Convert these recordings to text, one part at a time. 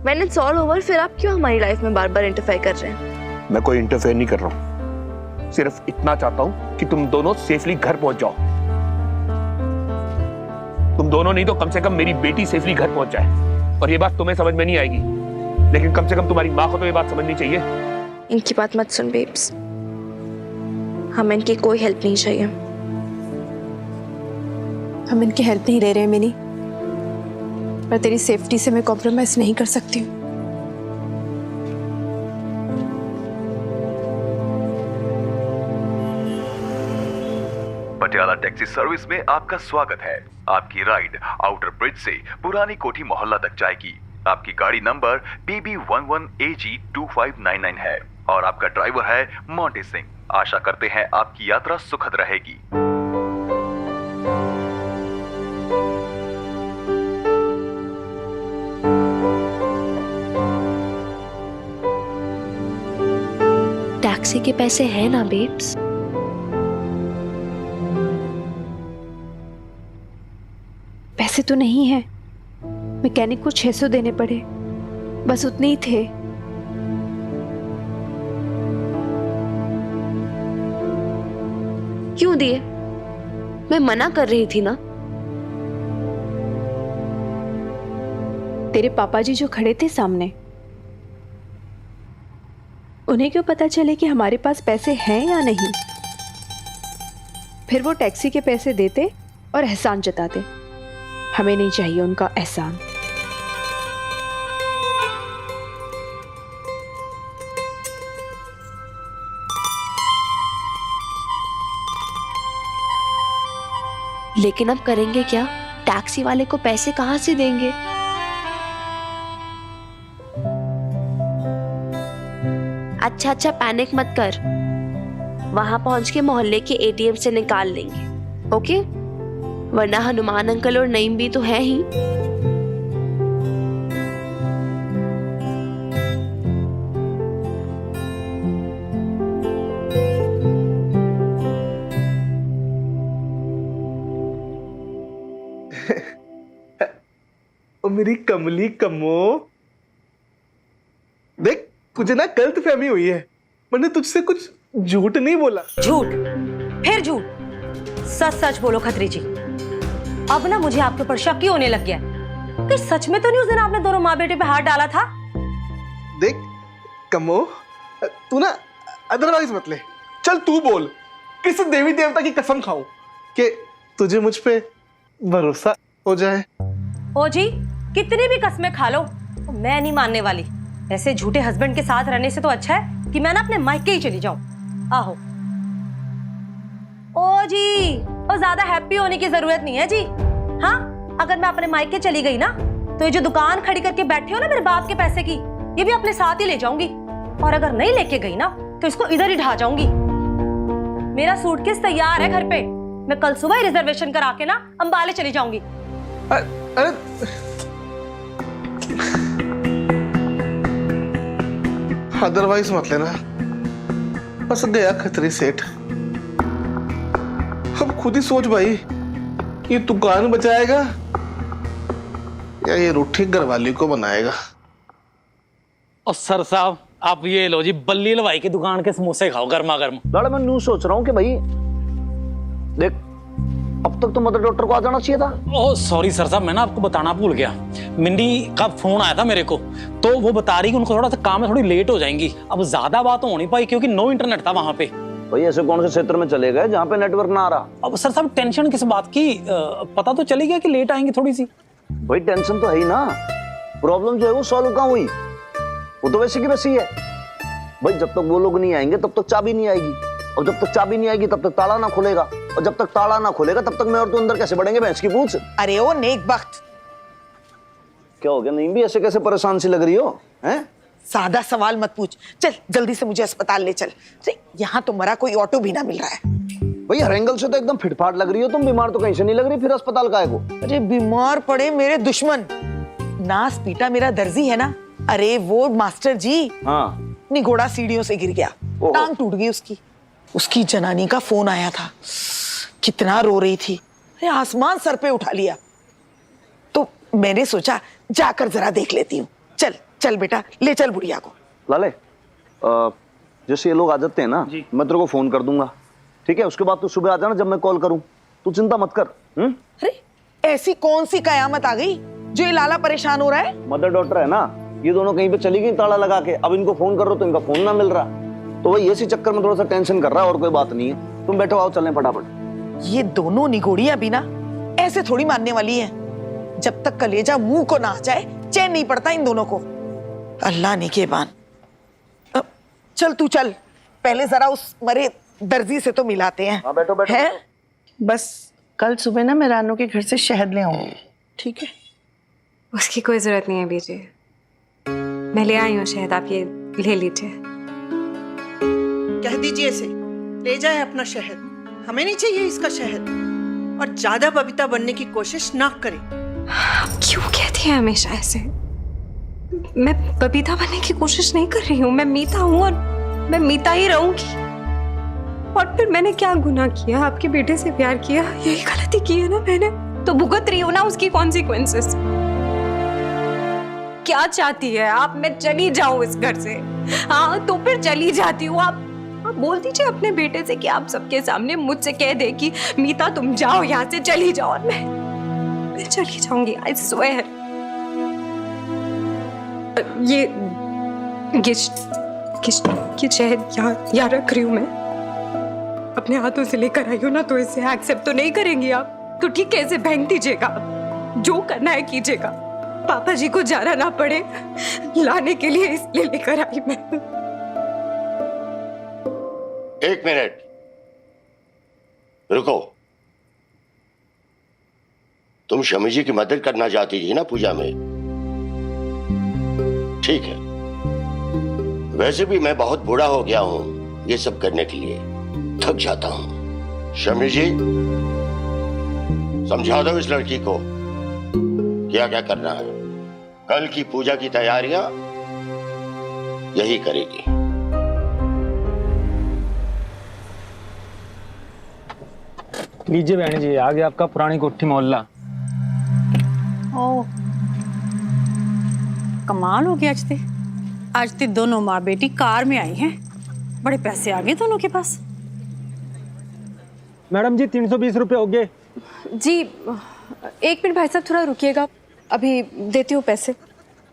When it's all over, फिर आप क्यों हमारी लाइफ में बार बार इंटरफेयर कर रहे हैं? मैं कोई इंटरफेयर नहीं कर रहा हूँ, सिर्फ इतना चाहता हूँ कि तुम दोनों सेफली घर पहुंच जाओ। तुम दोनों नहीं तो कम से कम मेरी बेटी सेफली घर पहुंच जाए। और ये बात तुम्हें समझ में नहीं आएगी, लेकिन कम से कम तुम्हारी माँ को तो ये बात समझनी चाहिए। इनकी बात मत सुन बेब्स, हमें इनकी कोई हेल्प नहीं चाहिए। हम इनकी हेल्प नहीं ले रहे हैं मिनी, पर तेरी सेफ्टी से मैं कॉम्प्रोमाइज नहीं कर सकती हूँ। पटियाला टैक्सी सर्विस में आपका स्वागत है। आपकी राइड आउटर ब्रिज से पुरानी कोठी मोहल्ला तक जाएगी। आपकी गाड़ी नंबर PB11AG2599 है और आपका ड्राइवर है मोंटी सिंह। आशा करते हैं आपकी यात्रा सुखद रहेगी। टैक्सी के पैसे हैं ना बेब्स? पैसे तो नहीं है, मैकेनिक को 600 देने पड़े, बस उतने ही थे। क्यों दिए? मैं मना कर रही थी ना। तेरे पापा जी जो खड़े थे सामने, उन्हें क्यों पता चले कि हमारे पास पैसे हैं या नहीं? फिर वो टैक्सी के पैसे देते और एहसान जताते। हमें नहीं चाहिए उनका एहसान। लेकिन अब करेंगे क्या? टैक्सी वाले को पैसे कहां से देंगे? अच्छा पैनिक मत कर, वहां पहुंच के मोहल्ले के एटीएम से निकाल लेंगे, ओके? वरना हनुमान अंकल और नईम भी तो है ही। ओ मेरी कमली कमो, देख तुझे ना गलतफहमी हुई है। मैंने तुझसे कुछ झूठ नहीं बोला। झूठ? फिर झूठ? सच सच बोलो खत्री जी। अब ना मुझे आपके ऊपर शक ही होने लग गया कि सच में तो नहीं उस दिन आपने दोनों माँ बेटे पे हाथ डाला था। देख कमो, तू ना अदरवाइज मत ले। चल तू बोल, किस देवी देवता की कसम खाऊं कि तुझे मुझ पे भरोसा हो जाए? ओ जी, कितनी भी कसमें खा लो, मैं नहीं मानने वाली। ऐसे झूठे हस्बैंड के साथ रहने से तो अच्छा है कि मैं ना अपने मायके ही चली जाऊं। आहो। ओ जी, और ज्यादा हैप्पी होने की जरूरत नहीं है जी। हाँ, अगर मैं अपने मायके चली गई ना, तो ये जो दुकान खड़ी करके बैठे हो ना मेरे बाप के पैसे की, ये भी अपने साथ ही ले जाऊंगी। और अगर नहीं लेके गई ना, तो इसको इधर ही ढा जाऊंगी। मेरा सूटकेस तैयार है घर पे, मैं कल सुबह ही रिजर्वेशन करा के ना अंबाले चली जाऊंगी। अरे अदरवाइज मत लेना। बस गया खतरी सेठ। अब खुद ही सोच भाई, ये दुकान बचाएगा या ये रूठी घरवाली को बनाएगा? और सर साहब, आप ये लो जी, बल्ली हलवाई की दुकान के समोसे खाओ गर्मा गर्म। लड़ा मैं न्यू सोच रहा हूँ कि भाई देख, अब तक तो मदर डॉक्टर को आ जाना चाहिए था। ओह सॉरी सर साहब, मैं ना आपको बताना भूल गया। मिंडी का फोन आया था मेरे को, तो वो बता रही कि उनको थोड़ा सा काम है, थोड़ी लेट हो जाएंगी। अब ज्यादा बात हो नहीं पाई क्योंकि नो इंटरनेट था वहां पे। भाई ऐसे कौन से क्षेत्र में चले गए जहाँ पे नेटवर्क ना आ रहा? अब सर साहब टेंशन किस बात की? पता तो चली गया कि लेट आएंगी थोड़ी सी। भाई टेंशन तो है ही ना, प्रॉब्लम जो है वो सॉल्व कहाँ हुई? वो तो वैसी की वैसी है। भाई जब तक वो लोग नहीं आएंगे तब तक चाबी नहीं आएगी, और जब तक चाबी नहीं आएगी तब तक ताला ना खुलेगा, और जब तक ताला ना खुलेगा तब तक मैं और तू अंदर कैसे बढ़ेंगे भैंस की पूंछ? अरे ओ नेक बख्त, क्या हो गया? नहीं भी ऐसे कैसे परेशान सी लग रही हो? हैं? सादा सवाल मत पूछ, चल जल्दी से मुझे अस्पताल ले चल। यहाँ तो मरा कोई ऑटो भी ना मिल रहा है। भाई हर एंगल से तो एकदम फिटफाट लग रही हो तुम। बीमार तो कहीं से नहीं लग रही, फिर अस्पताल काहे को? अरे बीमार पड़े मेरे दुश्मन, नास पीटा मेरा दर्जी है ना, अरे वो मास्टर जी, हाँ, निगोड़ा सीढ़ियों से गिर गया, टांग टूट गई उसकी। उसकी जनानी का फोन आया था, कितना रो रही थी, अरे आसमान सर पे उठा लिया। तो मैंने सोचा जाकर जरा देख लेती हूँ, चल। चल बेटा, ले चल बुढ़िया को। लाले जैसे ये लोग आ जाते हैं ना, मैं तेरे को फोन कर दूंगा, ठीक है? उसके बाद तू सुबह आ जाना जब मैं कॉल करूं। तू चिंता मत कर। अरे ऐसी कौन सी कयामत आ गई जो ये लाला परेशान हो रहा है? मदर डॉटर है ना, ये दोनों कहीं पे चली गई ताला लगा के। अब इनको फोन कर रहे हो तो इनका फोन ना मिल रहा, तो वही इसी चक्कर में थोड़ा सा टेंशन कर रहा है, और कोई बात नहीं है। तुम बैठो, आओ चलें फटाफट। ये दोनों निगोड़ियां भी ना ऐसे थोड़ी मानने वाली हैं। जब तक कलेजा मुंह को ना आ जाए चैन नहीं पड़ता इन दोनों को। अल्लाह ने के बान। चल तू चल, पहले जरा उस मरे दर्जी से तो मिलाते हैं। हाँ बैठो बैठो, है? बस कल सुबह ना मैं रानू के घर से शहद ले आऊंगी, ठीक है? उसकी कोई जरूरत नहीं है बीजी, मैं ले आई हूँ शहद, आप ये ले लीजिए। कह दीजिए इसे ले जाए अपना शहद, हमें नहीं चाहिए इसका शहद। और ज्यादा बबीता बनने की कोशिश ना करे। क्यों कहती है हमेशा ऐसे? मैं बबीता बनने की कोशिश नहीं कर रही हूँ, मैं मीता हूँ और मैं मीता ही रहूंगी। और फिर मैंने क्या गुनाह किया? आपके बेटे से प्यार किया, यही गलती की है ना मैंने, तो भुगत रही हूँ ना उसकी कॉन्सिक्वेंसेस। क्या चाहती है आप? मैं चली जाऊं इस घर से? हाँ तो फिर चली जाती हूँ। आप बोल दीजिए अपने बेटे से कि आप सबके सामने मुझसे कह दे कि मीता तुम जाओ यहाँ से, चली जाओ। और मैं चली जाऊंगी, आई स्वेयर। ये शहद यहाँ रख रही हूँ मैं, अपने हाथों से लेकर आई हूँ ना, तो इसे एक्सेप्ट तो नहीं करेंगी आप? तो ठीक है, इसे फेंक दीजिएगा, जो करना है कीजिएगा। पापा जी को जाना ना पड़े लाने के लिए इसलिए लेकर आई मैं। एक मिनट रुको। तुम शमी जी की मदद करना चाहती थी ना पूजा में, ठीक है। वैसे भी मैं बहुत बूढ़ा हो गया हूं ये सब करने के लिए, थक जाता हूं। शमी जी समझा दो इस लड़की को क्या क्या करना है। कल की पूजा की तैयारियां यही करेगी। लीजिए बहन जी, आ गया आपका पुरानी कोठी मोहल्ला। ओ कमाल हो गया आज ते दोनों माँ बेटी कार में आई हैं। बड़े पैसे आ गए दोनों के पास। मैडम जी 320 रुपए हो गए। जी एक मिनट भाई साहब, थोड़ा रुकिएगा, अभी देती हूँ पैसे।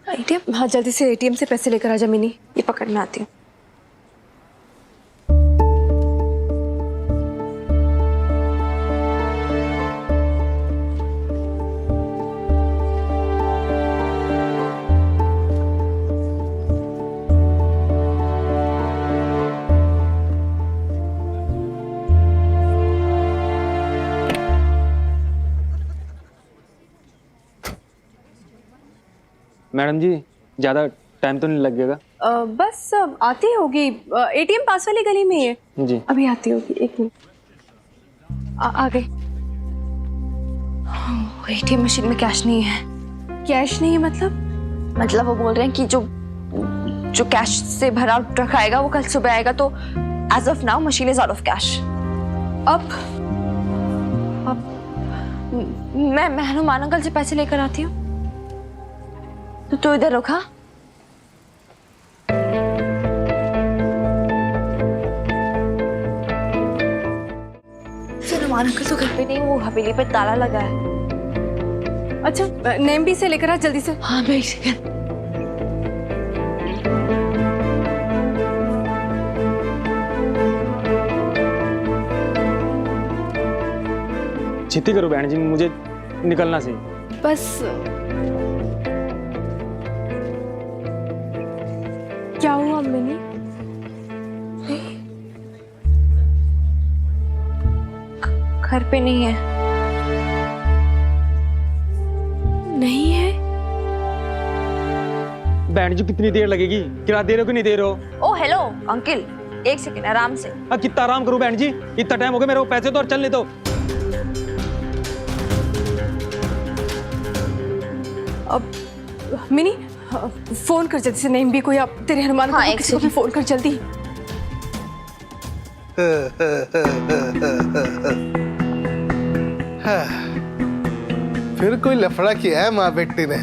एटीएम? हाँ जल्दी से एटीएम से पैसे लेकर आ जा मिनी, ये पकड़ में आती हूँ। मैडम जी ज्यादा टाइम तो नहीं लगेगा? बस आती होगी, एटीएम पास वाली गली में ही है जी। अभी आती होगी, एक मिनट। आ गई। एटीएम मशीन में कैश नहीं है। कैश नहीं है मतलब वो बोल रहे हैं कि जो कैश से भरा ट्रक आएगा वो कल सुबह आएगा, तो as of now machine is out of cash. अब मैं हनुमान अंकल से पैसे लेकर आती हूँ। तो इधर रुका। हनुमान अंकल तो घर पे नहीं, वो हवेली पे ताला लगा है। अच्छा नेम भी से लेकर आ जल्दी से। हाँ मैं छेती करो बहन जी, मुझे निकलना से। बस क्या हुआ मिनी? घर पे नहीं है? नहीं है? बहन जी कितनी देर लगेगी? किराया दे रहे हो कि नहीं दे रहे हो? ओ हेलो अंकल, एक सेकंड आराम से। अब कितना आराम करूं बहन जी, इतना टाइम हो गया, मेरे को पैसे तो और चलने दो। अब मिनी फोन कर जल्दी से, नहीं भी कोई आप तेरे हनुमान हाँ, को किसी को भी फोन कर जल्दी। फिर कोई लफड़ा किया है माँ बेटी ने।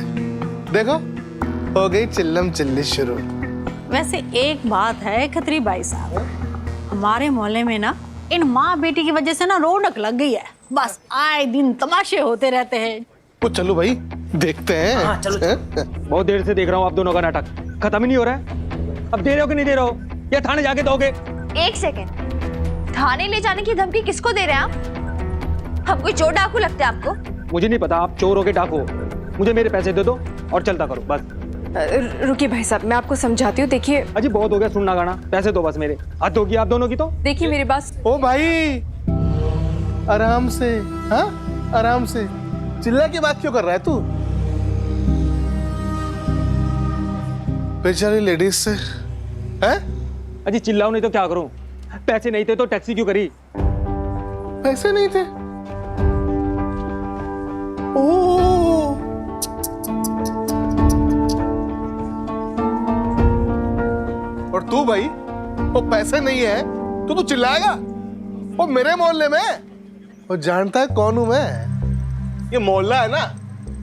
देखो हो गई चिल्लम चिल्ली शुरू। वैसे एक बात है खत्री भाई साहब, हमारे मोहल्ले में ना इन माँ बेटी की वजह से ना रौनक लग गई है। बस आए दिन तमाशे होते रहते हैं। तो चलो भाई देखते हैं। हाँ, चलो। बहुत देर से देख रहा हूँ आप दोनों का नाटक, खत्म ही नहीं हो रहा है। अब दे रहे हो कि नहीं दे रहे हो, या थाने जाके दोगे? एक सेकेंड, थाने ले जाने की धमकी किसको दे रहे हैं आप? हम कोई चोर डाकू लगते हैं आपको? मुझे नहीं पता आप चोर हो के डाकू हो। मुझे मेरे पैसे दे दो और चलता करो बस। रुकिए भाई साहब, मैं आपको समझाती हूँ। देखिए अजी बहुत हो गया सुनना गाना, पैसे दो बस मेरे। हद होगी आप दोनों की तो। देखिए मेरी बात। ओ भाई आराम से, हाँ आराम से। चिल्ला की बात क्यों कर रहा है तू? बेचारी लेडीज से हैं? अजी चिल्लाओ नहीं तो क्या करूं? पैसे नहीं थे तो टैक्सी क्यों करी? पैसे नहीं थे? ओ और तू भाई, वो पैसे नहीं है तो तू चिल्लाएगा? वो मेरे मोहल्ले में, वो जानता है कौन हूं मैं? ये मोहल्ला है ना,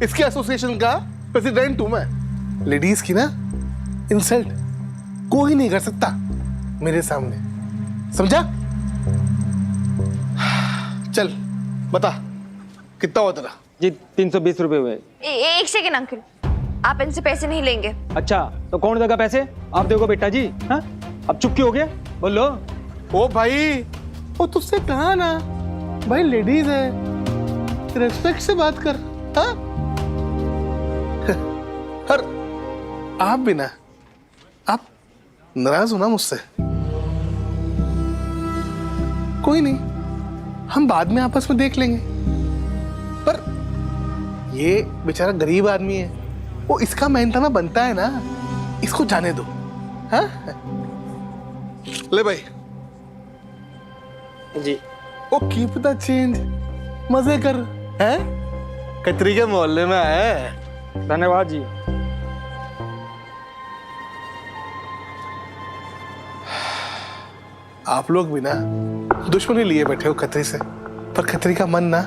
इसके एसोसिएशन का प्रेसिडेंट हूं मैं। लेडीज की ना इंसल्ट कोई नहीं कर सकता मेरे सामने, समझा? चल बता कितना हुआ तेरा? जी 320 रुपए हुए। एक सेकेंड अंकल, आप इनसे पैसे नहीं लेंगे। अच्छा तो कौन देगा पैसे? आप दोगे बेटा जी। हाँ अब चुप क्यों हो गए, बोलो। ओ भाई वो तुझसे कहा ना भाई, लेडीज है, रेस्पेक्ट से बात कर। हाँ और आप भी ना, आप नाराज हो ना मुझसे? कोई नहीं, हम बाद में आपस में देख लेंगे। पर ये बेचारा गरीब आदमी है, वो इसका मेहनताना बनता है ना, इसको जाने दो। हाँ ले भाई जी। ओ कीप द चेंज, मजे कर। हैं कतरी के मोहल्ले में आए। धन्यवाद जी। आप लोग भी ना दुश्मनी लिए बैठे हो खतरी से, पर खतरी का मन ना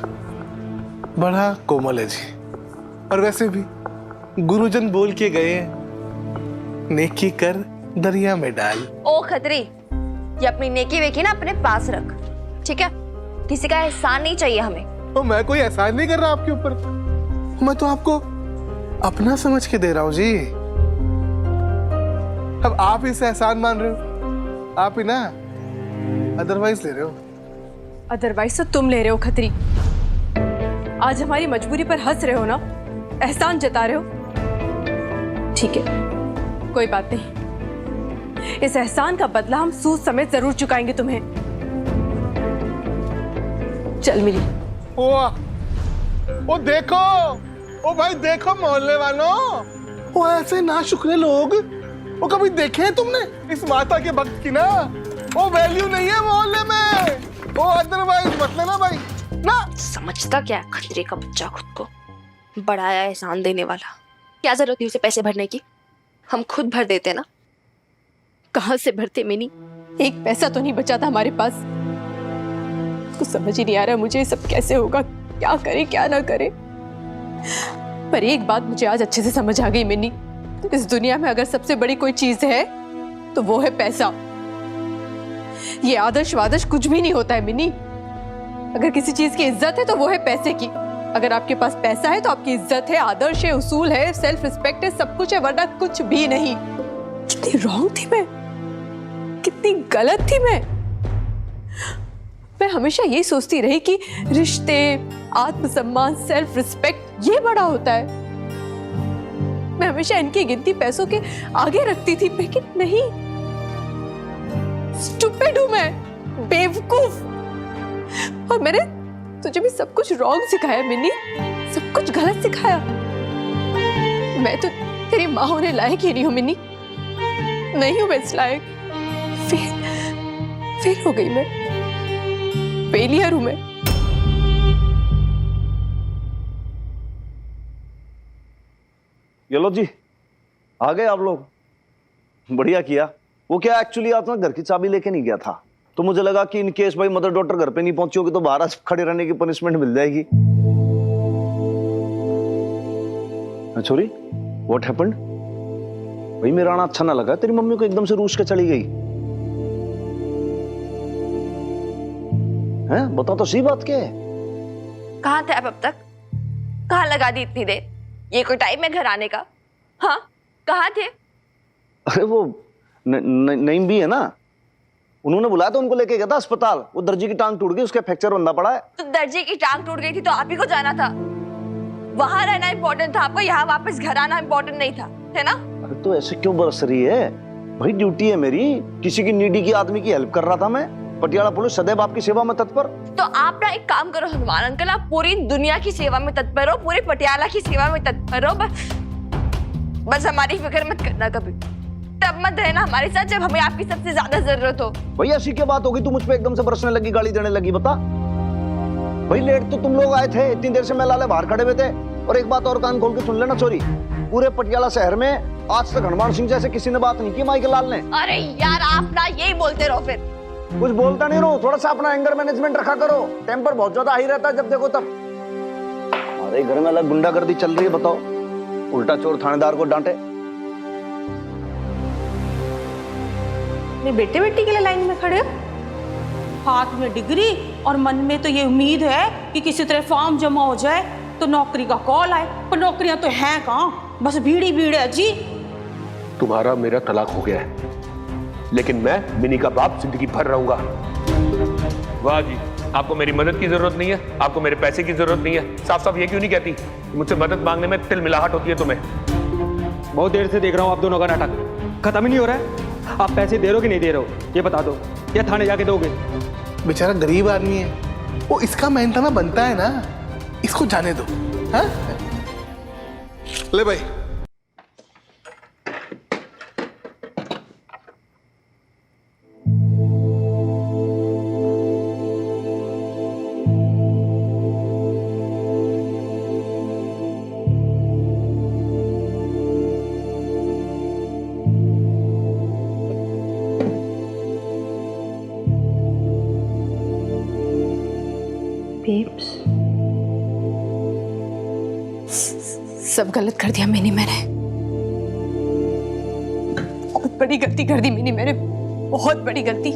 बड़ा कोमल है जी। और वैसे भी गुरुजन बोल के गए, नेकी कर दरिया में डाल। ओ खतरी, ये अपनी नेकी वेकी ना अपने पास रख, ठीक है? किसी का एहसान नहीं चाहिए हमें। तो मैं कोई एहसान नहीं कर रहा आपके ऊपर, मैं तो आपको अपना समझ के दे रहा हूं जी। अब आप इसे एहसान मान रहे हो, आप ही ना अदरवाइज ले रहे हो। अदरवाइज तो तुम ले रहे हो खतरी। आज हमारी मजबूरी पर हंस रहे हो ना, एहसान जता रहे हो। ठीक है कोई बात नहीं, इस एहसान का बदला हम सूद समेत जरूर चुकाएंगे तुम्हें। चल मिली। ओ देखो, ओ भाई देखो मोहल्ले वालों, वो ऐसे नाशुक्रे लोग वो कभी देखे हैं तुमने? इस माता के भक्त की ना वो वैल्यू नहीं है मोहल्ले में। वो अदरवाइज मत लेना भाई ना। समझता क्या है खतरे का बच्चा खुद को, बड़ा आया एहसान देने वाला। क्या जरूरत थी उसे पैसे भरने की? हम खुद भर देते ना। कहां से भरते मिनी, एक पैसा तो नहीं बचा था हमारे पास। कुछ समझ ही नहीं आ रहा मुझे सब कैसे होगा, क्या करे क्या ना करे। पर एक बात मुझे आज अच्छे से समझ आ गई मिनी, इस दुनिया में अगर सबसे बड़ी कोई चीज है तो वो है पैसा। ये आदर्श वादर्श कुछ भी नहीं होता है मिनी। अगर किसी चीज की इज्जत है तो वो है पैसे की। अगर आपके पास पैसा है तो आपकी इज्जत है, आदर्श है, उसूल है, सेल्फ रिस्पेक्ट है, सब कुछ है, वरना कुछ भी नहीं। कितनी रॉन्ग थी मैं, कितनी गलत थी मैं हमेशा यही सोचती रही कि रिश्ते, आत्मसम्मान, सेल्फ रिस्पेक्ट ये बड़ा होता है। मैं हमेशा इनकी गिनती पैसों के आगे रखती थी, लेकिन नहीं। स्टूपिड हूं मैं, बेवकूफ। और मैंने तुझे भी सब कुछ रॉन्ग सिखाया मिनी, सब कुछ गलत सिखाया। मैं तो तेरी माँ होने लायक ही नहीं हूं मिनी, नहीं हूं मैं इस लायक। फेल हो गई मैं, फेलियर हूं मैं। ये लो जी, आ गए आप लोग, बढ़िया किया। वो क्या एक्चुअली आप ना घर की चाबी लेके नहीं गया था, तो मुझे लगा कि इन केस भाई मदर डॉटर घर पे नहीं पहुंची होगी तो बाहर खड़े रहने की पनिशमेंट मिल जाएगी। छोरी व्हाट हैपेंड? भाई मेरा आना अच्छा ना लगा, तेरी मम्मी को एकदम से रूस के चली गई हैं? बता तो सही बात क्या है। कहाँ थे आप अब तक? कहाँ लगा दी इतनी देर? ये कोई टाइम है घर आने का? हाँ, कहाँ थे? अरे वो नईम भी है ना, उन्होंने बुलाया तो उनको लेके गया था अस्पताल। वो दर्जी की टांग टूट गई, उसके फ्रैक्चर बंदा पड़ा है। तो दर्जी की टांग टूट गई थी तो आप ही को जाना था। वहां रहना इंपॉर्टेंट था आपको, यहाँ वापस घर आना इंपॉर्टेंट नहीं था, है ना? अरे तो ऐसे क्यों बरस रही है भाई? ड्यूटी है मेरी, किसी की नीडी की आदमी की हेल्प कर रहा था मैं। पटियाला पुलिस सदैव आपकी सेवा में तत्पर। तो आप ना एक काम करो हनुमान अंकल, आप पूरी दुनिया की सेवा में तत्पर हो, पूरे पटियाला की सेवा में तत्पर हो। बस हमारी फिक्र मत करना कभी। तब मत रहना हमारे साथ जब हमें आपकी सबसे ज्यादा जरूरत हो। भैया ऐसी क्या बात होगी, तू मुझ पे एकदम से बरसने लगी, गाली देने लगी? बता भाई, लेट तो तुम लोग आए थे, इतनी देर से मैं लाले बाहर खड़े हुए थे। और एक बात और कान खोल के सुन लेना चोरी, पूरे पटियाला शहर में आज तक हनुमान सिंह जैसे किसी ने बात नहीं की माई के लाल ने। अरे यार आप ना यही बोलते रहो, फिर कुछ बोलता नहीं रहो, थोड़ा सा अपना एंगर मैनेजमेंट रखा करो। टेम्पर बहुत ज्यादा हाई रहता है जब देखो तब। हमारे घर में अलग गुंडागर्दी चल रही है, बताओ। उल्टा चोर थानेदार को डांटे। अपने बेटे बेटी के लिए लाइन में खड़े हो, हाथ में डिग्री और मन में तो ये उम्मीद है कि किसी तरह फॉर्म जमा हो जाए तो नौकरी का कॉल आए। पर नौकरियां तो हैं कहाँ, बस भीड़ ही भीड़ है जी। तुम्हारा मेरा तलाक हो गया है, लेकिन मैं मिनी का बाप जिंदगी भर रहूंगा। वाह जी, आपको मेरी मदद की जरूरत नहीं है, आपको मेरे पैसे की जरूरत नहीं है। साफ साफ ये क्यों नहीं कहती? मुझसे मदद मांगने में तिलमिलाहट होती है तुम्हें। बहुत देर से देख रहा हूँ आप दोनों का नाटक, खत्म ही नहीं हो रहा है। आप पैसे दे रहे हो कि नहीं दे रहे हो ये बता दो, या थाने जाके दोगे? बेचारा गरीब आदमी है, वो इसका मेहनताना बनता है ना, इसको जाने दो। हाँ? ले भाई। सब गलत कर दिया मैंने बहुत बड़ी गलती कर दी मैंने बहुत बड़ी गलती।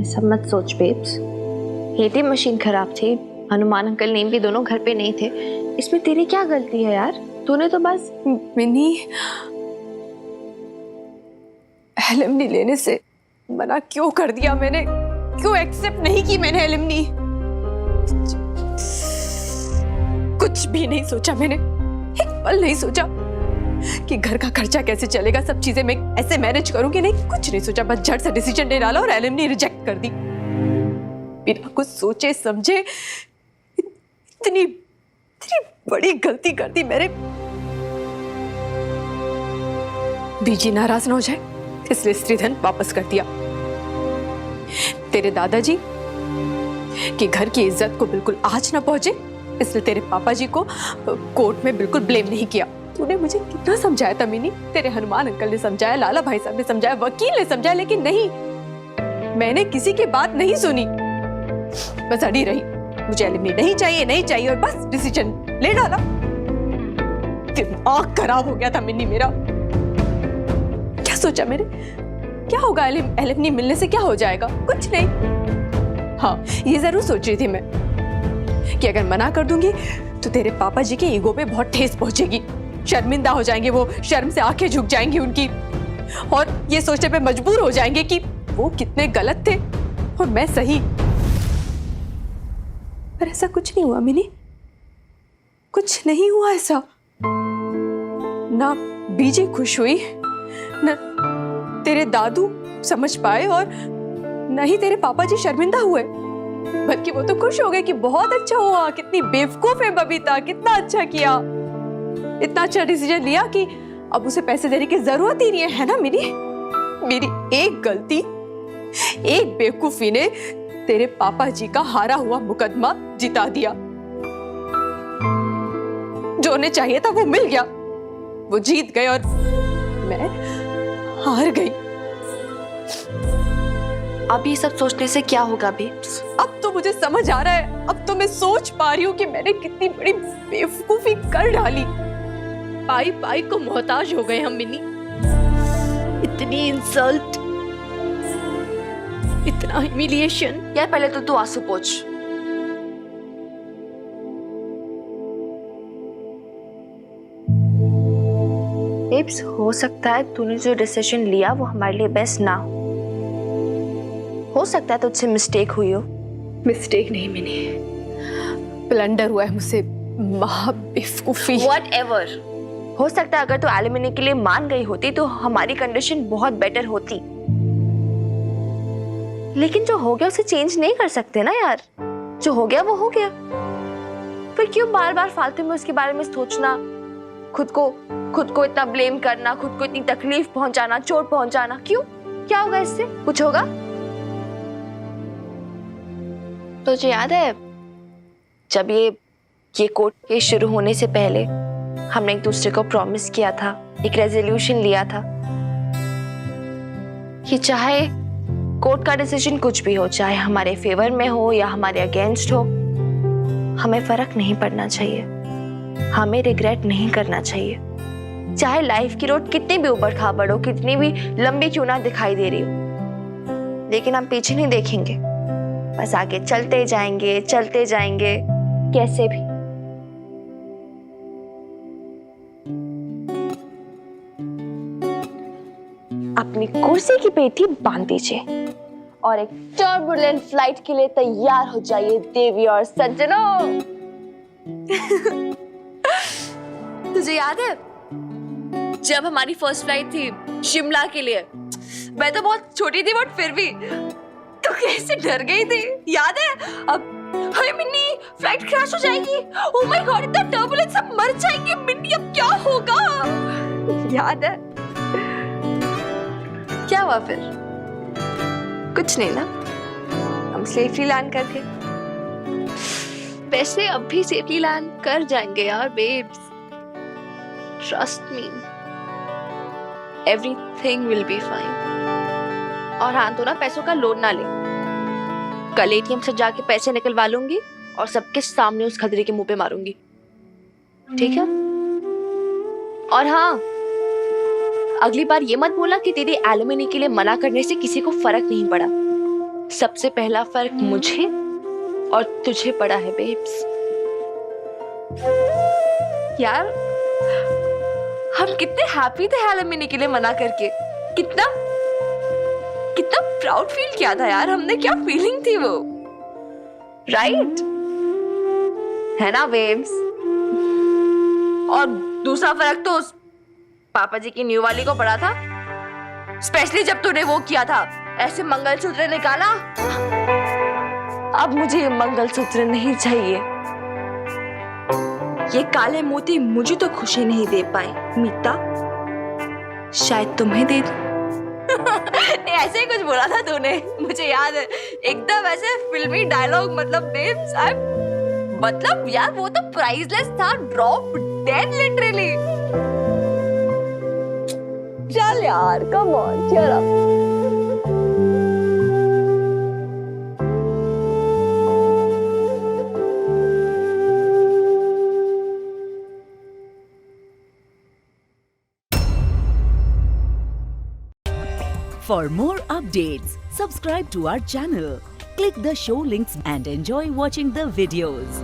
सब मत सोच बेब्स, एटीएम मशीन खराब थी, हनुमान अंकल नेम भी दोनों घर पे नहीं थे, इसमें तेरी क्या गलती है यार? तूने तो बस मिनी एलिमनी लेने से मना क्यों कर दिया मैंने? क्यों एक्सेप्ट नहीं की मैंने एलिमनी? कुछ भी नहीं सोचा मैंने, एक पल नहीं सोचा कि घर का खर्चा कैसे चलेगा, सब चीजें मैं ऐसे मैनेज करूंगी, नहीं कुछ नहीं सोचा। बस झट से डिसीजन ले डाला और एलिमनी रिजेक्ट कर दी बिना कुछ सोचे समझे। इतनी बड़ी गलती कर दी मैंने। बीजी नाराज ना हो जाए इसलिए स्त्रीधन वापस कर दिया। तेरे दादाजी कि घर की इज्जत को बिल्कुल आँच ना पहुंचे इसलिए तेरे पापा जी को कोर्ट में बिल्कुल ब्लेम नहीं किया। तूने मुझे कितना समझाया था मिनी, तेरे हनुमान अंकल ने समझाया, लाला भाई साहब ने समझाया, वकील ने समझाया, लेकिन नहीं, मैंने किसी की बात नहीं सुनी, बस अड़ी रही। मुझे एलिमनी नहीं चाहिए और बस डिसीजन ले डाला। दिमाग खराब हो गया था मिनी मेरा। क्या सोचा मैंने, क्या होगा एलिमनी मिलने से, क्या हो जाएगा? कुछ नहीं। हाँ ये जरूर सोच रही थी मैं कि अगर मना कर दूंगी तो तेरे पापा जी के ईगो पे बहुत ठेस पहुंचेगी, शर्मिंदा हो जाएंगे, वो शर्म से आंखें झुक जाएंगी उनकी, और ये सोचने पे मजबूर हो जाएंगे कि वो कितने गलत थे और मैं सही। पर ऐसा कुछ नहीं हुआ मिनी, कुछ नहीं हुआ ऐसा। ना बीजी खुश हुई, ना तेरे दादू समझ पाए, और न ही तेरे पापा जी शर्मिंदा हुए, बल्कि वो तो खुश हो गए कि बहुत अच्छा हुआ, कितनी बेवकूफ है बबीता, कितना अच्छा किया, इतना अच्छा डिसीजन लिया कि अब उसे पैसे देने की जरूरत ही नहीं है ना? मेरी एक गलती, एक बेवकूफी ने तेरे पापा जी का हारा हुआ मुकदमा जिता दिया। जो उन्हें चाहिए था वो मिल गया, वो जीत गए और मैं हार गई। अब ये सब सोचने से क्या होगा बेब्स? अब तो मुझे समझ आ रहा है, अब तो मैं सोच पा रही हूँ कि मैंने कितनी बड़ी बेवकूफी कर डाली। पाई पाई को मोहताज हो गए हम मिनी। इतनी इंसल्ट, इतना ह्यूमिलिएशन। यार पहले तो तू आंसू पोंछ। बेब्स, हो सकता है तूने जो डिसीजन लिया वो हमारे लिए बेस्ट ना हो सकता है तुझसे मिस्टेक हुई हो। मिस्टेक नहीं मिनी, ब्लंडर हुआ है मुझसे, बेवकूफी। Whatever. हो सकता है अगर तू एलिमनी के लिए मान गई होती तो हमारी कंडीशन बहुत बेटर होती, लेकिन जो हो गया उसे चेंज नहीं कर सकते ना यार। जो हो गया वो हो गया, फिर क्यों बार बार फालतू में उसके बारे में सोचना, खुद को इतना ब्लेम करना, खुद को इतनी तकलीफ पहुंचाना, चोट पहुंचाना, क्यों? क्या होगा इससे? कुछ होगा? तुझे याद है जब ये कोर्ट केस शुरू होने से पहले हमने एक दूसरे को प्रॉमिस किया था, एक रेजोल्यूशन लिया था कि चाहे कोर्ट का डिसीजन कुछ भी हो, चाहे हमारे फेवर में हो या हमारे अगेंस्ट हो, हमें फर्क नहीं पड़ना चाहिए, हमें रिग्रेट नहीं करना चाहिए। चाहे लाइफ की रोड कितनी भी ऊबड़ खाबड़ हो, कितनी भी लंबी क्यों ना दिखाई दे रही हो, लेकिन हम पीछे नहीं देखेंगे, बस आगे चलते जाएंगे कैसे भी। अपनी कुर्सी की पेटी बांध दीजिए और एक टर्बुलेंट फ्लाइट के लिए तैयार हो जाइए देवी और सज्जनों। तुझे याद है जब हमारी फर्स्ट फ्लाइट थी शिमला के लिए? मैं तो बहुत छोटी थी बट फिर भी तो कैसे डर गई थी, याद है? अब हाय मिन्नी, फ्लाइट क्रैश हो जाएगी, ओह माय गॉड इतना टर्बुलेंस, सब मर जाएंगे मिन्नी, अब क्या होगा? याद है? क्या हुआ फिर? कुछ नहीं ना, हम सेफली लैंड कर गए। वैसे अब भी सेफली लैंड कर जाएंगे यार babes, trust me, everything will be fine. और हाँ, तो ना पैसों का लोड ना ले, कल एटीएम से जाके पैसे निकलवा लूंगी और सबके सामने उस खतरे के मुंह पे मारूंगी, ठीक है? और हाँ, अगली बार ये मत बोलना कि तेरी एलुमिनी के लिए मना करने से किसी को फर्क नहीं पड़ा। सबसे पहला फर्क मुझे और तुझे पड़ा है बेब्स। यार हम कितने हैप्पी थे एलुमिनी के लिए मना करके, कितना प्राउड फील किया था यार हमने, क्या फीलिंग थी वो, राइट? है ना बेब्स? और दूसरा फर्क तो उस पापा जी की न्यू वाली को पड़ा था, स्पेशली जब तूने वो किया था, ऐसे मंगलसूत्र निकाला। अब मुझे ये मंगलसूत्र नहीं चाहिए, ये काले मोती मुझे तो खुशी नहीं दे पाए मीता, शायद तुम्हें दे दूं। नहीं, ऐसे ही कुछ बोला था तूने, मुझे याद है, एकदम ऐसे फिल्मी डायलॉग, मतलब बेब्स मतलब यार वो तो प्राइसलेस था, ड्रॉप डेड लिटरली। चल यार, come on, cheer up. For more updates, subscribe to our channel, click the show links and enjoy watching the videos.